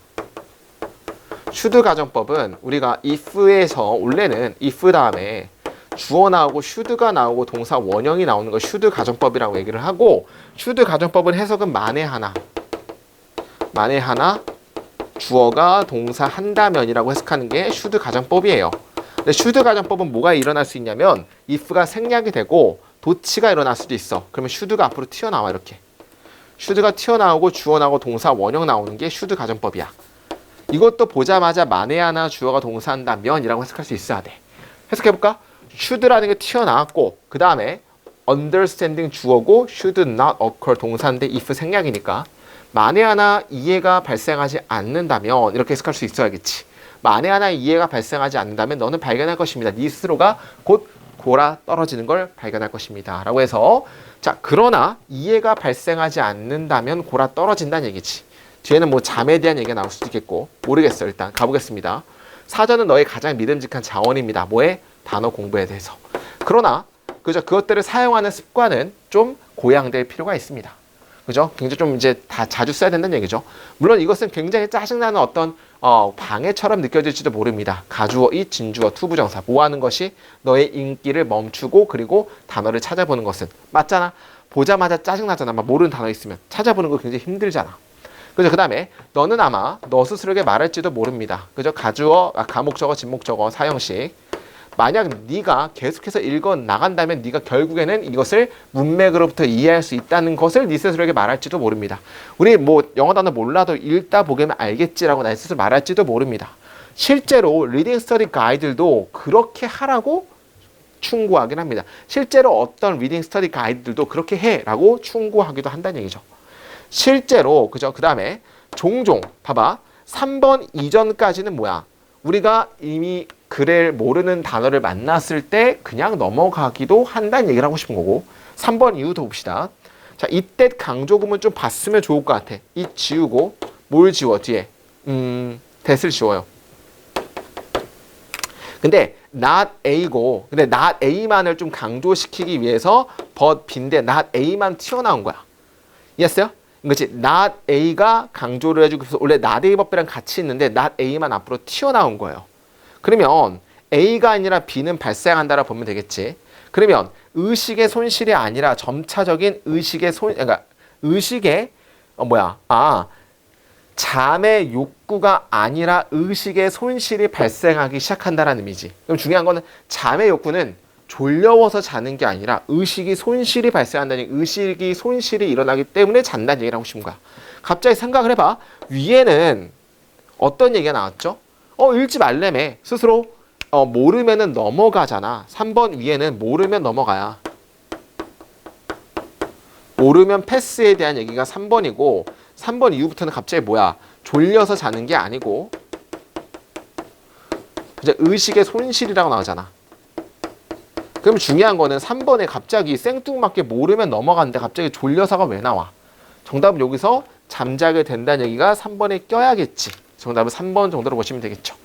슈드 가정법은 우리가 if에서 원래는 if 다음에 주어 나오고 should가 나오고 동사 원형이 나오는 거 슈드 가정법이라고 얘기를 하고, 슈드 가정법은 해석은 만에 하나 주어가 동사 한다면이라고 해석하는 게 슈드 가정법이에요. 근데 슈드 가정법은 뭐가 일어날 수 있냐면 if가 생략이 되고 도치가 일어날 수도 있어. 그러면 should가 앞으로 튀어나와. 이렇게 should가 튀어나오고 주어 나오고 동사 원형 나오는 게 슈드 가정법이야. 이것도 보자마자 만에 하나 주어가 동사 한다면이라고 해석할 수 있어야 돼. 해석해볼까? should라는 게 튀어나왔고, 그 다음에 understanding 주어고 should not occur 동사인데 if 생략이니까 만에 하나 이해가 발생하지 않는다면 이렇게 해석할 수 있어야겠지. 만에 하나 이해가 발생하지 않는다면 너는 발견할 것입니다. 네 스스로가 곧 골아 떨어지는 걸 발견할 것입니다. 라고 해서, 자, 그러나 이해가 발생하지 않는다면 골아 떨어진다는 얘기지. 뒤에는 뭐 잠에 대한 얘기가 나올 수도 있겠고, 모르겠어. 일단 가보겠습니다. 사전은 너의 가장 믿음직한 자원입니다. 뭐에? 단어 공부에 대해서. 그러나 그죠? 그것들을 사용하는 습관은 좀 고양될 필요가 있습니다. 그죠? 굉장히 좀 이제 다 자주 써야 된다는 얘기죠. 물론 이것은 굉장히 짜증나는 어떤 방해처럼 느껴질지도 모릅니다. 가주어, 이, 진주어, 투부정사 뭐 하는 것이 너의 인기를 멈추고 그리고 단어를 찾아보는 것은 맞잖아. 보자마자 짜증나잖아. 막 모르는 단어 있으면 찾아보는 거 굉장히 힘들잖아. 그죠? 그 다음에 너는 아마 너 스스로에게 말할지도 모릅니다. 그죠? 가주어, 가목적어, 진목적어, 사형식. 만약 네가 계속해서 읽어 나간다면 네가 결국에는 이것을 문맥으로부터 이해할 수 있다는 것을 네 스스로에게 말할지도 모릅니다. 우리 뭐 영어 단어 몰라도 읽다 보면 알겠지라고 나 스스로 말할지도 모릅니다. 실제로 리딩 스터디 가이드도 그렇게 하라고 충고하긴 합니다. 실제로 어떤 리딩 스터디 가이드들도 그렇게 해라고 충고하기도 한다는 얘기죠. 실제로 그죠? 그 다음에 종종 봐봐 3번 이전까지는 뭐야? 우리가 이미 글을 모르는 단어를 만났을 때 그냥 넘어가기도 한다는 얘기를 하고 싶은 거고 3번 이유도 봅시다. 자, 이때 강조구문 좀 봤으면 좋을 것 같아. 이 지우고 뭘 지워 뒤에? that을 지워요. 근데 not A고 근데 not A만을 좀 강조시키기 위해서 but B인데 not A만 튀어나온 거야. 이해했어요? 그렇지. not A가 강조를 해주고 그래서 원래 not A 법이랑 같이 있는데 not A만 앞으로 튀어나온 거예요. 그러면 A가 아니라 B는 발생한다라 보면 되겠지. 그러면 의식의 손실이 아니라 점차적인 의식의 그러니까 의식의 잠의 욕구가 아니라 의식의 손실이 발생하기 시작한다는 의미지. 그럼 중요한 거는 잠의 욕구는 졸려워서 자는 게 아니라 의식이 손실이 발생한다니 의식이 손실이 일어나기 때문에 잔다는 얘기를 하고 싶은 거야. 갑자기 생각을 해봐. 위에는 어떤 얘기가 나왔죠? 읽지 말래매. 스스로 모르면은 넘어가잖아. 3번 위에는 모르면 넘어가야. 모르면 패스에 대한 얘기가 3번이고 3번 이후부터는 갑자기 뭐야? 졸려서 자는 게 아니고 이제 의식의 손실이라고 나오잖아. 그럼 중요한 거는 3번에 갑자기 생뚱맞게 모르면 넘어가는데 갑자기 졸려서가 왜 나와? 정답은 여기서 잠자게 된다는 얘기가 3번에 껴야겠지. 정답은 3번 정도로 보시면 되겠죠.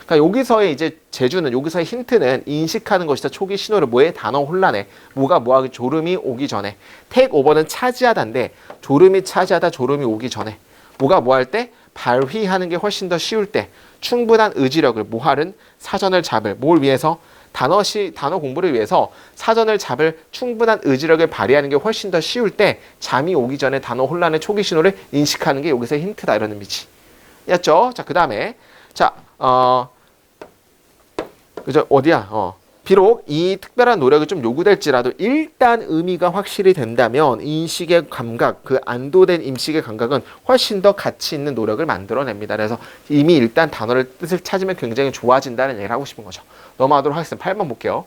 그러니까 여기서의 이제 제주는 여기서의 힌트는 인식하는 것이다. 초기 신호를 뭐해? 단어 혼란에 뭐가 뭐하기 졸음이 오기 전에 take over는 차지하다인데 졸음이 차지하다 졸음이 오기 전에 뭐가 뭐 할 때? 발휘하는 게 훨씬 더 쉬울 때 충분한 의지력을 모할은 사전을 잡을 뭘 위해서? 단어 공부를 위해서 사전을 잡을 충분한 의지력을 발휘하는 게 훨씬 더 쉬울 때 잠이 오기 전에 단어 혼란의 초기 신호를 인식하는 게 여기서의 힌트다 이런 의미지. 였죠? 자, 그 다음에 자, 그죠? 어디야? 비록 이 특별한 노력이 좀 요구될지라도 일단 의미가 확실히 된다면 인식의 감각, 그 안도된 인식의 감각은 훨씬 더 가치 있는 노력을 만들어냅니다. 그래서 이미 일단 단어를 뜻을 찾으면 굉장히 좋아진다는 얘기를 하고 싶은 거죠. 넘어가도록 하겠습니다. 8번 볼게요.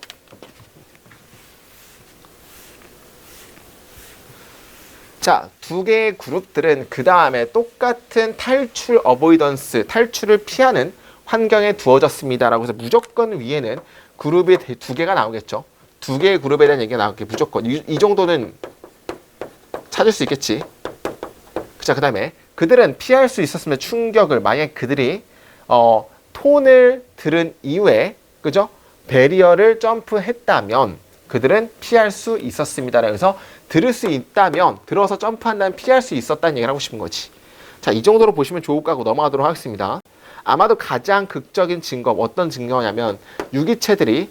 자, 두 개의 그룹들은 그 다음에 똑같은 탈출 어보이던스, 탈출을 피하는 환경에 두어졌습니다라고 해서 무조건 위에는 그룹이 두 개가 나오겠죠. 두 개의 그룹에 대한 얘기가 나오겠지. 무조건. 이 정도는 찾을 수 있겠지. 자, 그 다음에 그들은 피할 수 있었으면 충격을 만약에 그들이 톤을 들은 이후에 그죠? 배리어를 점프했다면 그들은 피할 수 있었습니다. 그래서 들을 수 있다면 들어서 점프한다면 피할 수 있었다는 얘기를 하고 싶은 거지. 자, 이 정도로 보시면 좋을 거 하고 넘어가도록 하겠습니다. 아마도 가장 극적인 증거, 어떤 증거냐면 유기체들이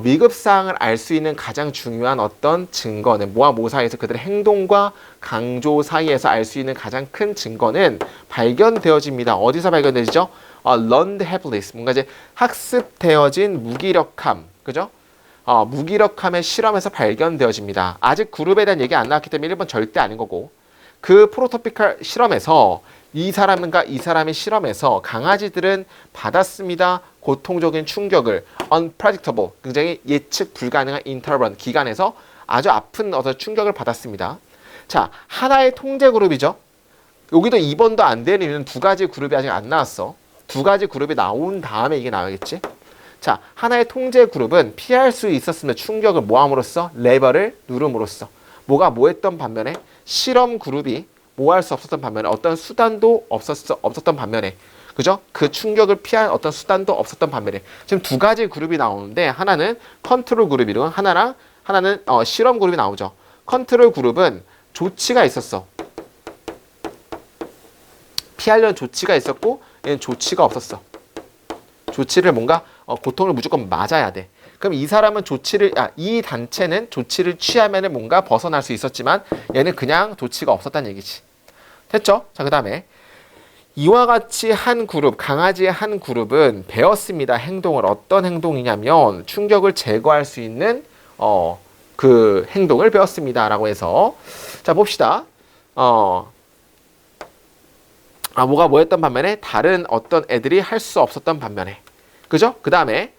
위급사항을 알 수 있는 가장 중요한 어떤 증거는 모아 모 사이에서 그들의 행동과 강조 사이에서 알 수 있는 가장 큰 증거는 발견되어집니다. 어디서 발견되죠? learned habits, 뭔가 이제 학습되어진 무기력함, 그죠? 무기력함의 실험에서 발견되어집니다. 아직 그룹에 대한 얘기 안 나왔기 때문에 1번 절대 아닌 거고 그 프로토피칼 실험에서 이 사람과 이 사람의 실험에서 강아지들은 받았습니다. 고통적인 충격을 unpredictable, 굉장히 예측 불가능한 interval, 기간에서 아주 아픈 어떤 충격을 받았습니다. 자, 하나의 통제 그룹이죠. 여기도 2번도 안 되는 이유는 두 가지 그룹이 아직 안 나왔어. 두 가지 그룹이 나온 다음에 이게 나와야겠지. 자, 하나의 통제 그룹은 피할 수 있었으면 충격을 모함으로써 레버를 누름으로써 뭐가 뭐했던 반면에 실험 그룹이 뭐 할 수 없었던 반면에 어떤 수단도 없었던 반면에 그죠? 그 충격을 피할 어떤 수단도 없었던 반면에 지금 두 가지 그룹이 나오는데 하나는 컨트롤 그룹이고 하나는 실험 그룹이 나오죠. 컨트롤 그룹은 조치가 있었어. 피하려는 조치가 있었고 얘는 조치가 없었어. 조치를 뭔가 고통을 무조건 맞아야 돼. 그럼 이 사람은 이 단체는 조치를 취하면 뭔가 벗어날 수 있었지만 얘는 그냥 조치가 없었다는 얘기지. 됐죠? 자, 그 다음에 이와 같이 한 그룹, 강아지의 한 그룹은 배웠습니다. 행동을. 어떤 행동이냐면 충격을 제거할 수 있는 그 행동을 배웠습니다. 라고 해서 자, 봅시다. 뭐가 뭐였던 반면에 다른 어떤 애들이 할 수 없었던 반면에 그죠? 그 다음에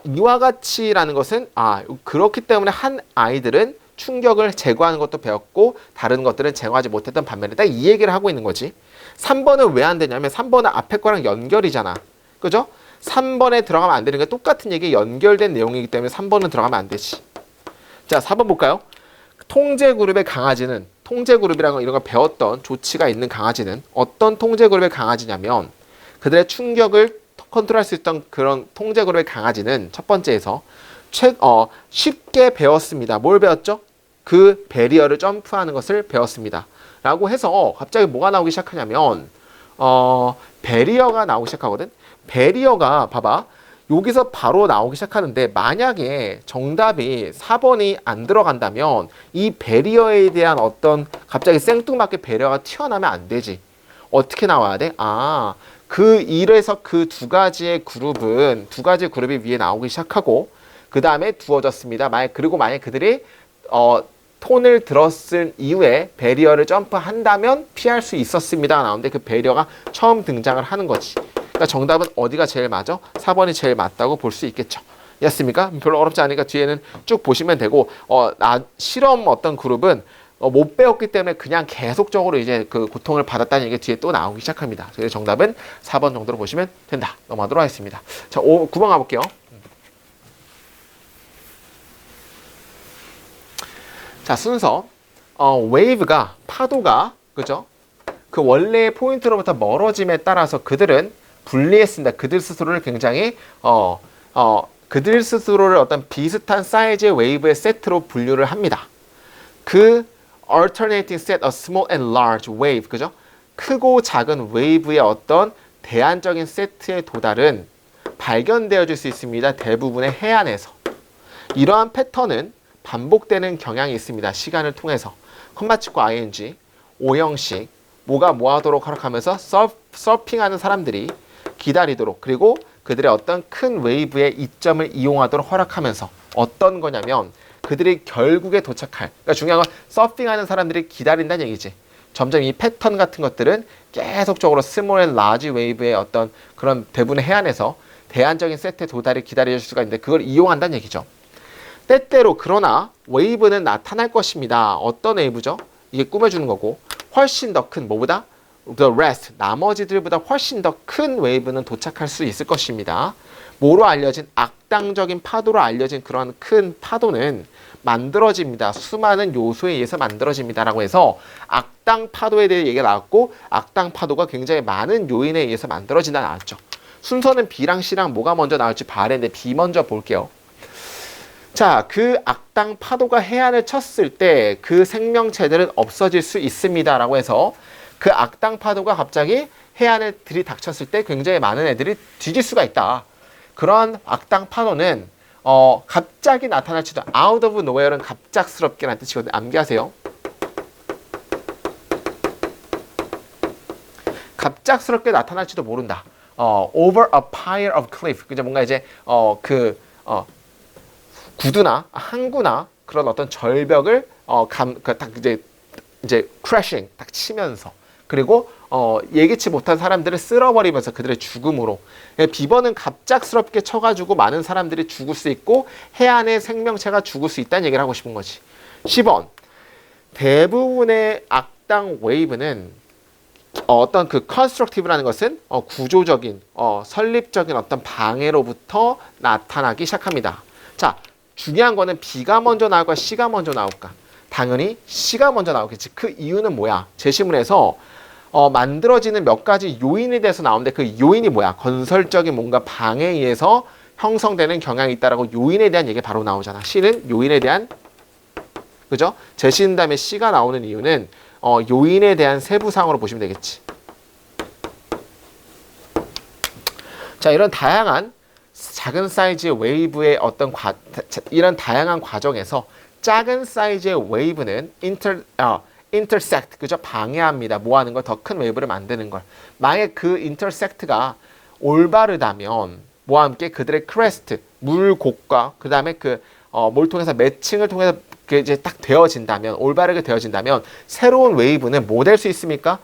이와 같이라는 것은 그렇기 때문에 한 아이들은 충격을 제거하는 것도 배웠고 다른 것들은 제거하지 못했던 반면에 딱 이 얘기를 하고 있는 거지. 3번은 왜 안 되냐면 3번은 앞에 거랑 연결이잖아. 그죠? 3번에 들어가면 안 되는 게 똑같은 얘기 연결된 내용이기 때문에 3번은 들어가면 안 되지. 자, 4번 볼까요? 통제 그룹의 강아지는 통제 그룹이라는 거 이런 거 배웠던 조치가 있는 강아지는 어떤 통제 그룹의 강아지냐면 그들의 충격을 컨트롤할 수 있던 그런 통제 그룹의 강아지는 첫 번째에서 쉽게 배웠습니다. 뭘 배웠죠? 그 베리어를 점프하는 것을 배웠습니다. 라고 해서 갑자기 뭐가 나오기 시작하냐면 베리어가 나오기 시작하거든. 베리어가 봐봐. 여기서 바로 나오기 시작하는데 만약에 정답이 4번이 안 들어간다면 이 베리어에 대한 어떤 갑자기 생뚱맞게 베리어가 튀어나오면 안 되지. 어떻게 나와야 돼? 그 1에서 그 두 가지의 그룹은 두 가지 그룹이 위에 나오기 시작하고 그 다음에 두어졌습니다. 그리고 만약 그들이 톤을 들었을 이후에 베리어를 점프한다면 피할 수 있었습니다. 나오는데 그 베리어가 처음 등장을 하는 거지. 그러니까 정답은 어디가 제일 맞아? 4번이 제일 맞다고 볼 수 있겠죠. 였습니까? 별로 어렵지 않으니까 뒤에는 쭉 보시면 되고 실험 어떤 그룹은 못 배웠기 때문에 그냥 계속적으로 이제 그 고통을 받았다는 얘기 뒤에 또 나오기 시작합니다. 그래서 정답은 4번 정도로 보시면 된다. 넘어가도록 하겠습니다. 자, 9번 가볼게요. 자, 순서 웨이브가 파도가 그죠? 그 원래의 포인트로부터 멀어짐에 따라서 그들은 분리했습니다. 그들 스스로를 굉장히 그들 스스로를 어떤 비슷한 사이즈의 웨이브의 세트로 분류를 합니다. 그 alternating set of small and large wave 그죠? 크고 작은 웨이브의 어떤 대안적인 세트의 도달은 발견되어질 수 있습니다. 대부분의 해안에서. 이러한 패턴은 반복되는 경향이 있습니다. 시간을 통해서. 콤마 찍고 ing, 오형식, 뭐가 뭐하도록 허락하면서 서핑하는 사람들이 기다리도록 그리고 그들의 어떤 큰 웨이브의 이점을 이용하도록 허락하면서 어떤 거냐면 그들이 결국에 도착할 그러니까 중요한 건 서핑하는 사람들이 기다린다는 얘기지. 점점 이 패턴 같은 것들은 계속적으로 스몰 앤 라지 웨이브의 어떤 그런 대부분의 해안에서 대안적인 세트에 도달이 기다려질 수가 있는데 그걸 이용한다는 얘기죠. 때때로 그러나 웨이브는 나타날 것입니다. 어떤 웨이브죠? 이게 꾸며주는 거고 훨씬 더 큰 뭐보다? The rest, 나머지들보다 훨씬 더 큰 웨이브는 도착할 수 있을 것입니다. 뭐로 알려진 악당적인 파도로 알려진 그런 큰 파도는 만들어집니다. 수많은 요소에 의해서 만들어집니다. 라고 해서 악당 파도에 대해 얘기가 나왔고 악당 파도가 굉장히 많은 요인에 의해서 만들어진다 나왔죠. 순서는 B랑 C랑 뭐가 먼저 나올지 봐야 되는데 B 먼저 볼게요. 자, 그 악당 파도가 해안을 쳤을 때 그 생명체들은 없어질 수 있습니다. 라고 해서 그 악당 파도가 갑자기 해안에 들이닥쳤을 때 굉장히 많은 애들이 뒤질 수가 있다. 그러한 악당 파도는 갑자기 나타날지도 out of nowhere는 갑작스럽게라는 뜻이거든요. 암기하세요. 갑작스럽게 나타날지도 모른다. over a pile of cliff. 그죠? 뭔가 이제 구두나 항구나 그런 어떤 절벽을 딱 이제 crashing 딱 치면서 그리고 예기치 못한 사람들을 쓸어버리면서 그들의 죽음으로 비번은 갑작스럽게 쳐가지고 많은 사람들이 죽을 수 있고 해안의 생명체가 죽을 수 있다는 얘기를 하고 싶은 거지. 10번 대부분의 악당 웨이브는 어떤 그 constructive라는 것은 구조적인 설립적인 어떤 방해로부터 나타나기 시작합니다. 자, 중요한 거는 B가 먼저 나올까 C가 먼저 나올까? 당연히 C가 먼저 나오겠지. 그 이유는 뭐야? 제시문에서 만들어지는 몇 가지 요인에 대해서 나오는데 그 요인이 뭐야? 건설적인 뭔가 방해에 의해서 형성되는 경향이 있다라고 요인에 대한 얘기 바로 나오잖아. C는 요인에 대한 그죠? 제시인 다음에 C가 나오는 이유는 요인에 대한 세부사항으로 보시면 되겠지. 자, 이런 다양한 작은 사이즈의 웨이브의 어떤 이런 다양한 과정에서 작은 사이즈의 웨이브는 intersect, 그죠? 방해합니다. 뭐 하는 걸? 더 큰 웨이브를 만드는 걸. 만약 그 intersect가 올바르다면 뭐와 함께 그들의 crest, 물곡과 그 다음에 뭘 통해서 매칭을 통해서 이제 딱 되어진다면 올바르게 되어진다면 새로운 웨이브는 뭐 될 수 있습니까?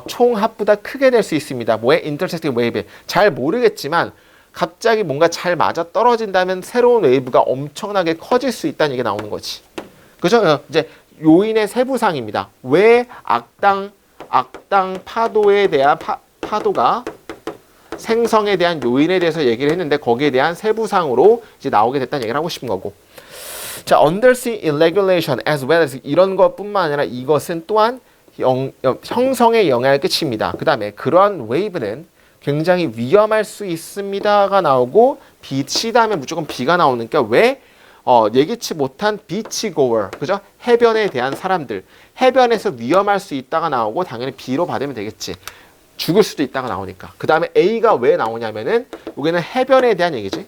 총합보다 크게 될 수 있습니다. 뭐에? intersecting wave. 잘 모르겠지만 갑자기 뭔가 잘 맞아 떨어진다면 새로운 웨이브가 엄청나게 커질 수 있다는 얘기가 나오는 거지. 그죠? 이제 요인의 세부상입니다. 왜 악당 파도에 대한 파도가 생성에 대한 요인에 대해서 얘기를 했는데 거기에 대한 세부상으로 이제 나오게 됐다는 얘기를 하고 싶은 거고. 자, undersea irregulation as well as 이런 것뿐만 아니라 이것은 또한 형성에 영향을 끼칩니다. 그 다음에 그러한 웨이브는 굉장히 위험할 수 있습니다가 나오고 비치 다음에 무조건 B가 나오니까 왜 예기치 못한 비치고어, 그죠? 해변에 대한 사람들, 해변에서 위험할 수 있다가 나오고 당연히 B로 받으면 되겠지. 죽을 수도 있다가 나오니까. 그 다음에 A가 왜 나오냐면은 여기는 해변에 대한 얘기지.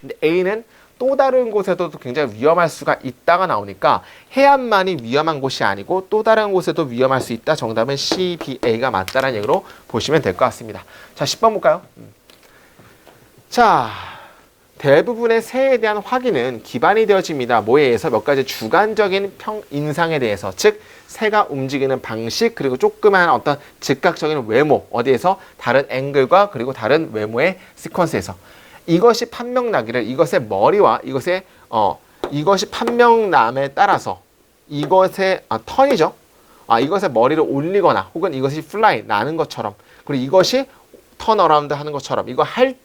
근데 A는 또 다른 곳에도 굉장히 위험할 수가 있다가 나오니까 해안만이 위험한 곳이 아니고 또 다른 곳에도 위험할 수 있다. 정답은 C, B, A가 맞다라는 얘기로 보시면 될 것 같습니다. 자, 10번 볼까요? 자, 대부분의 새에 대한 확인은 기반이 되어집니다. 뭐에 의해서 몇 가지 주관적인 인상에 대해서, 즉 새가 움직이는 방식 그리고 조그마한 어떤 즉각적인 외모, 어디에서 다른 앵글과 그리고 다른 외모의 시퀀스에서 이것이 판명나기를 이것의 머리와 이것이 판명남에 따라서 이것의 턴이죠. 이것의 머리를 올리거나 혹은 이것이 플라이 나는 것처럼 그리고 이것이 턴 어라운드 하는 것처럼 이거 할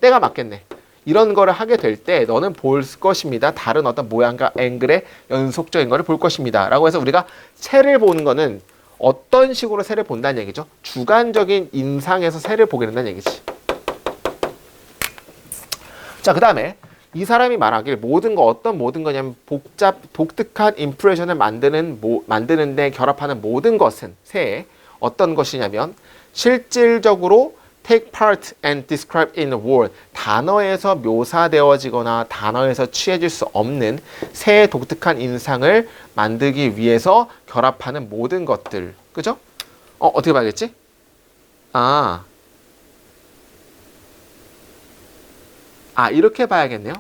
때가 맞겠네. 이런 거를 하게 될 때 너는 볼 것입니다. 다른 어떤 모양과 앵글의 연속적인 거를 볼 것입니다. 라고 해서 우리가 새를 보는 거는 어떤 식으로 새를 본다는 얘기죠. 주관적인 인상에서 새를 보게 된다는 얘기지. 자, 그 다음에 이 사람이 말하길 어떤 모든 거냐면 독특한 임프레션을 만드는데 결합하는 모든 것은 새에 어떤 것이냐면 실질적으로 take part and describe in a word. 단어에서 묘사되어지거나 단어에서 취해질 수 없는 새의 독특한 인상을 만들기 위해서 결합하는 모든 것들. 그죠? 어떻게 봐야겠지? 이렇게 봐야겠네요.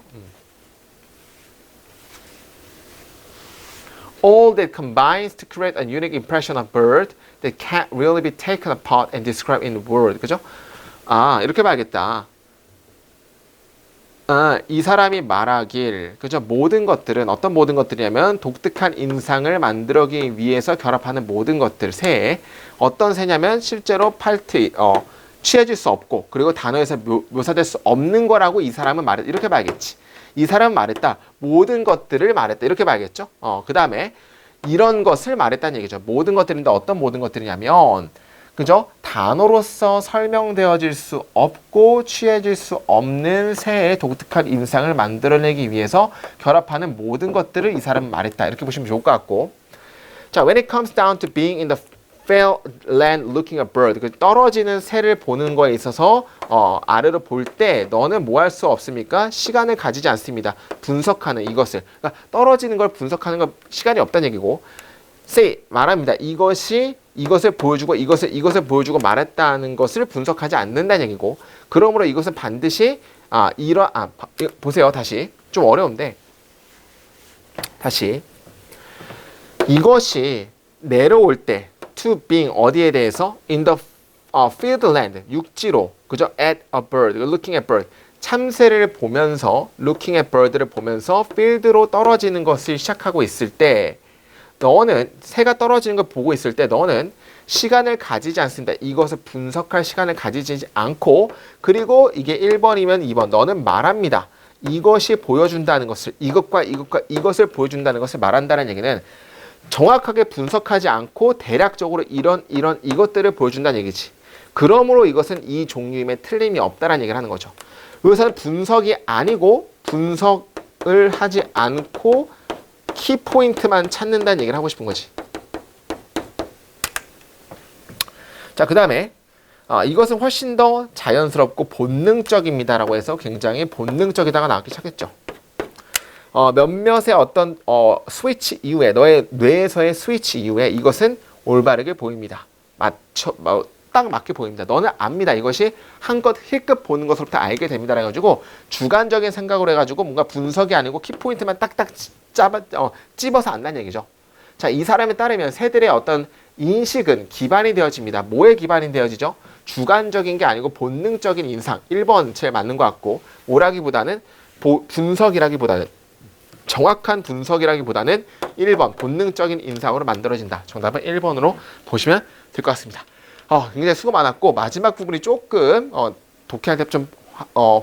All that combines to create a unique impression of bird that can't really be taken apart and described in a word. 그죠? 이렇게 봐야겠다. 이 사람이 말하길, 그죠? 모든 것들은 어떤 모든 것들이냐면 독특한 인상을 만들기 위해서 결합하는 모든 것들. 새 어떤 새냐면 실제로 취해질 수 없고 그리고 단어에서 묘사될 수 없는 거라고 이 사람은 말했다. 이렇게 봐야겠지. 이 사람은 말했다. 모든 것들을 말했다. 이렇게 봐야겠죠. 그 다음에 이런 것을 말했다는 얘기죠. 모든 것들인데 어떤 모든 것들이냐면 그죠? 단어로서 설명되어질 수 없고 취해질 수 없는 새의 독특한 인상을 만들어내기 위해서 결합하는 모든 것들을 이 사람은 말했다. 이렇게 보시면 좋을 것 같고. 자, when it comes down to being in the fair land looking at bird. 떨어지는 새를 보는 거에 있어서 아래로 볼 때 너는 뭐 할 수 없습니까? 시간을 가지지 않습니다. 분석하는 이것을. 그러니까 떨어지는 걸 분석하는 건 시간이 없다는 얘기고. say 말합니다. 이것을 보여주고 이것을 보여주고 말했다는 것을 분석하지 않는다는 얘기고. 그러므로 이것은 반드시 보세요. 다시 좀 어려운데 다시 이것이 내려올 때 to being 어디에 대해서 in the field land 육지로 그죠? at a bird looking at bird 참새를 보면서 looking at bird를 보면서 field로 떨어지는 것을 시작하고 있을 때 너는 새가 떨어지는 걸 보고 있을 때 너는 시간을 가지지 않습니다. 이것을 분석할 시간을 가지지 않고 그리고 이게 1번이면 2번 너는 말합니다. 이것이 보여준다는 것을 이것과 이것을 보여준다는 것을 말한다는 얘기는 정확하게 분석하지 않고 대략적으로 이것들을 보여준다는 얘기지. 그러므로 이것은 이 종류임에 틀림이 없다라는 얘기를 하는 거죠. 여기서는 분석이 아니고 분석을 하지 않고 키포인트만 찾는다는 얘기를 하고 싶은 거지. 자, 그 다음에 이것은 훨씬 더 자연스럽고 본능적입니다라고 해서 굉장히 본능적이다가 나왔기 시작했죠. 몇몇의 어떤 스위치 이후에 너의 뇌에서의 스위치 이후에 이것은 올바르게 보입니다. 딱 맞게 보입니다. 너는 압니다. 이것이 한껏 힐끗 보는 것으로부터 알게 됩니다. 해가지고 주관적인 생각으로 해가지고 뭔가 분석이 아니고 키포인트만 딱딱 찝어서 안다는 얘기죠. 자, 이 사람에 따르면 새들의 어떤 인식은 기반이 되어집니다. 뭐에 기반이 되어지죠? 주관적인 게 아니고 본능적인 인상. 1번 제일 맞는 것 같고 오라기보다는 분석이라기보다는 정확한 분석이라기보다는 1번 본능적인 인상으로 만들어진다. 정답은 1번으로 보시면 될 것 같습니다. 굉장히 수고 많았고 마지막 부분이 조금 독해할 때 좀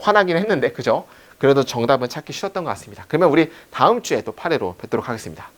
화나긴 했는데 그죠? 그래도 정답은 찾기 쉬웠던 것 같습니다. 그러면 우리 다음 주에 또 8회로 뵙도록 하겠습니다.